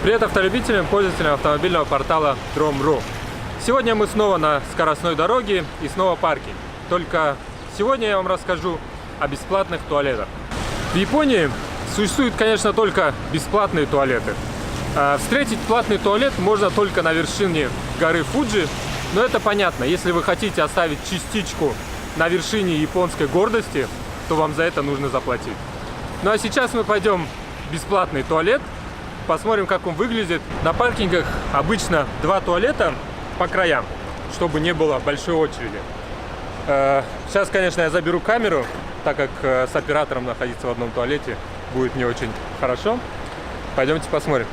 Привет автолюбителям, пользователям автомобильного портала Drom.ru. Сегодня мы снова на скоростной дороге и снова паркинг. Только сегодня я вам расскажу о бесплатных туалетах. В Японии существуют, конечно, только бесплатные туалеты. Встретить платный туалет можно только на вершине горы Фуджи, но это понятно. Если вы хотите оставить частичку на вершине японской гордости, то вам за это нужно заплатить. Ну а сейчас мы пойдем в бесплатный туалет, посмотрим, как он выглядит. На паркингах обычно два туалета по краям, чтобы не было большой очереди. Сейчас, конечно, я заберу камеру, так как с оператором находиться в одном туалете будет не очень хорошо. Пойдемте посмотрим.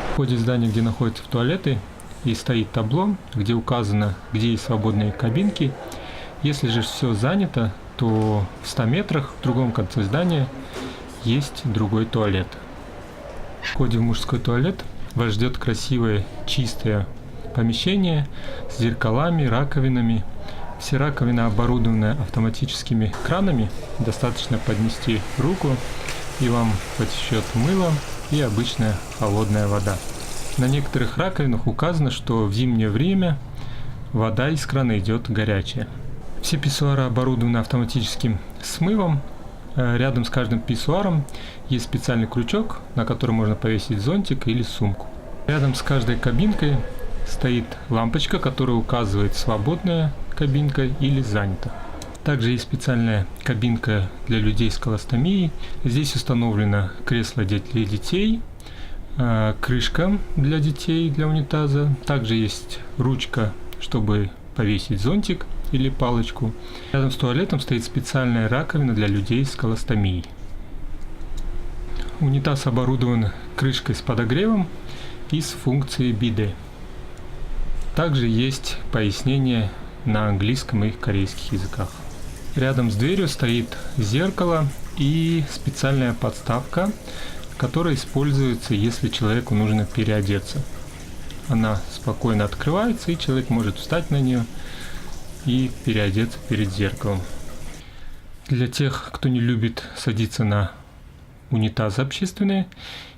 В входе в здание, где находятся туалеты, и стоит табло, где указано, где есть свободные кабинки. Если же все занято, то в 100 метрах в другом конце здания есть другой туалет. В входе в мужской туалет вас ждет красивое чистое помещение с зеркалами, раковинами. Все раковины оборудованы автоматическими кранами. Достаточно поднести руку, и вам потечет мыло и обычная холодная вода. На некоторых раковинах указано, что в зимнее время вода из крана идет горячая. Все писсуары оборудованы автоматическим смывом. Рядом с каждым писсуаром есть специальный крючок, на который можно повесить зонтик или сумку. Рядом с каждой кабинкой стоит лампочка, которая указывает, свободная кабинка или занята. Также есть специальная кабинка для людей с колостомией. Здесь установлено кресло для детей, крышка для детей, для унитаза. Также есть ручка, чтобы повесить зонтик или палочку. Рядом с туалетом стоит специальная раковина для людей с колостомией. Унитаз оборудован крышкой с подогревом и с функцией биде. Также есть пояснение на английском и корейских языках. Рядом с дверью стоит зеркало и специальная подставка, которая используется, если человеку нужно переодеться. Она спокойно открывается, и человек может встать на нее и переодеться перед зеркалом. Для тех, кто не любит садиться на унитазы общественные,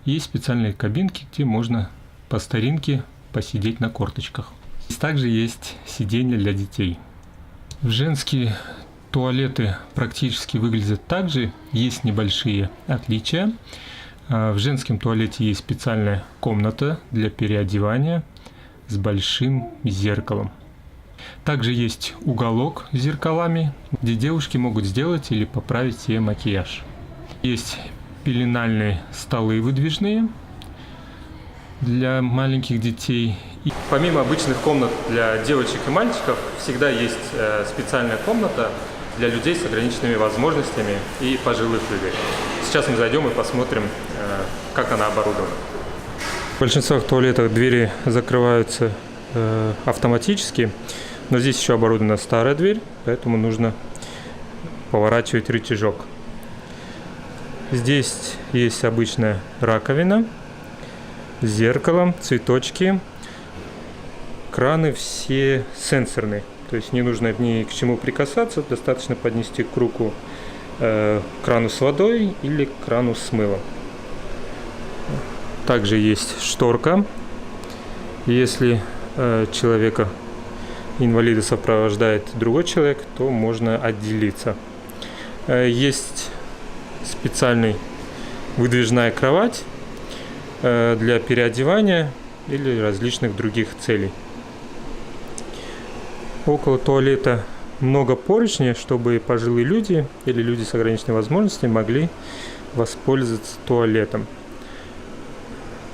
есть специальные кабинки, где можно по старинке посидеть на корточках. Здесь также есть сиденья для детей. Женские туалеты практически выглядят так же, есть небольшие отличия. В женском туалете есть специальная комната для переодевания с большим зеркалом. Также есть уголок с зеркалами, где девушки могут сделать или поправить себе макияж. Есть пеленальные столы выдвижные для маленьких детей. И помимо обычных комнат для девочек и мальчиков, всегда есть специальная комната для людей с ограниченными возможностями и пожилых людей. Сейчас мы зайдем и посмотрим, как она оборудована. В большинстве туалетов двери закрываются автоматически, но здесь еще оборудована старая дверь, поэтому нужно поворачивать рычажок. Здесь есть обычная раковина, зеркало, цветочки, краны все сенсорные, то есть не нужно ни к чему прикасаться, достаточно поднести к руку крану с водой или крану с мылом. Также есть шторка, если человека инвалида сопровождает другой человек, то можно отделиться. Есть специальная выдвижная кровать для переодевания или различных других целей. Около туалета много поручней, чтобы пожилые люди или люди с ограниченными возможностями могли воспользоваться туалетом.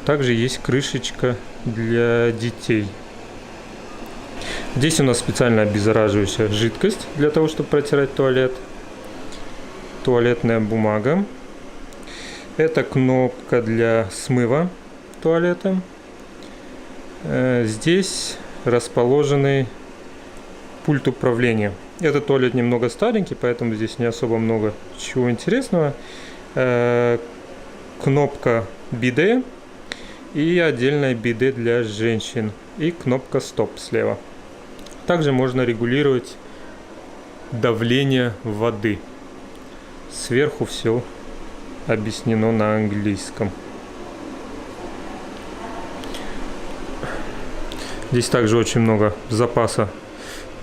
Также есть крышечка для детей. Здесь у нас специально обеззараживающая жидкость для того, чтобы протирать туалет. Туалетная бумага. Это кнопка для смыва туалета. Здесь расположенный пульт управления. Этот туалет немного старенький, поэтому здесь не особо много чего интересного. Кнопка биде и отдельная биде для женщин. И кнопка стоп слева. Также можно регулировать давление воды. Сверху все объяснено на английском. Здесь также очень много запаса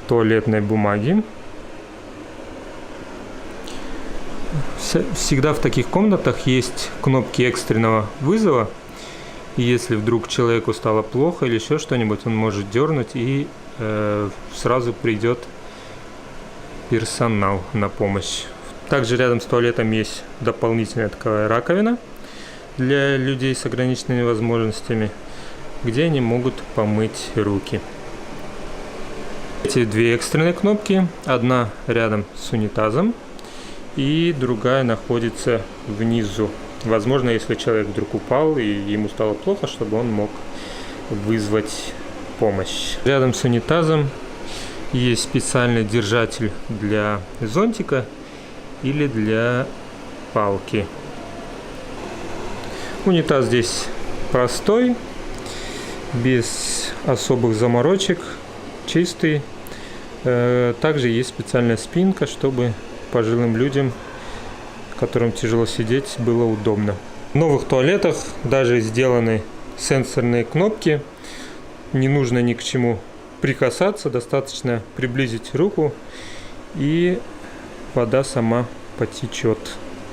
туалетной бумаги. Всегда в таких комнатах есть кнопки экстренного вызова. И если вдруг человеку стало плохо или еще что-нибудь, он может дернуть, и сразу придет персонал на помощь. Также рядом с туалетом есть дополнительная такая раковина для людей с ограниченными возможностями, где они могут помыть руки. Эти две экстренные кнопки, одна рядом с унитазом и другая находится внизу. Возможно, если человек вдруг упал и ему стало плохо, чтобы он мог вызвать помощь. Рядом с унитазом есть специальный держатель для зонтика или для палки. Унитаз здесь простой, без особых заморочек, чистый. Также есть специальная спинка, чтобы пожилым людям, которым тяжело сидеть, было удобно. В новых туалетах даже сделаны сенсорные кнопки. Не нужно ни к чему прикасаться, достаточно приблизить руку, и вода сама потечет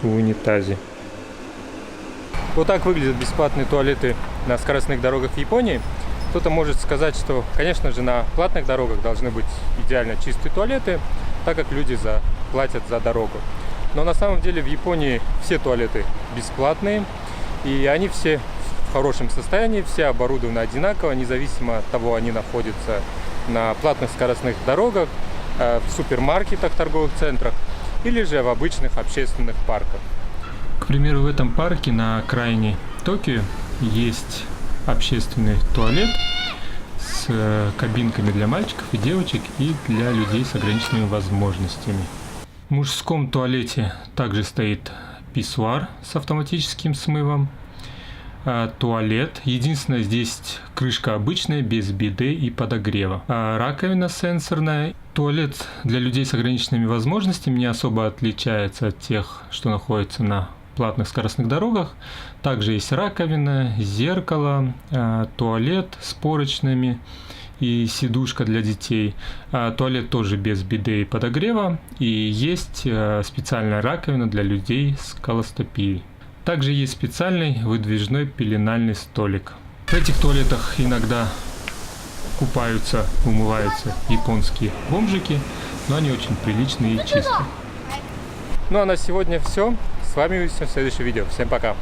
в унитазе. Вот так выглядят бесплатные туалеты на скоростных дорогах в Японии. Кто-то может сказать, что, конечно же, на платных дорогах должны быть идеально чистые туалеты, так как люди платят за дорогу. Но на самом деле в Японии все туалеты бесплатные, и они все в хорошем состоянии, все оборудованы одинаково, независимо от того, они находятся на платных скоростных дорогах, в супермаркетах, торговых центрах или же в обычных общественных парках. К примеру, в этом парке на окраине Токио есть общественный туалет с кабинками для мальчиков и девочек и для людей с ограниченными возможностями. В мужском туалете также стоит писсуар с автоматическим смывом, туалет. Единственное, здесь крышка обычная, без биде и подогрева. Раковина сенсорная. Туалет для людей с ограниченными возможностями не особо отличается от тех, что находятся на платных скоростных дорогах. Также есть раковина, зеркало, туалет с поручнями и сидушка для детей. Туалет тоже без биде и подогрева. И есть специальная раковина для людей с колостопией. Также есть специальный выдвижной пеленальный столик. В этих туалетах иногда купаются, умываются японские бомжики, но они очень приличные и чистые. Ну а на сегодня все. С вами увидимся в следующем видео. Всем пока!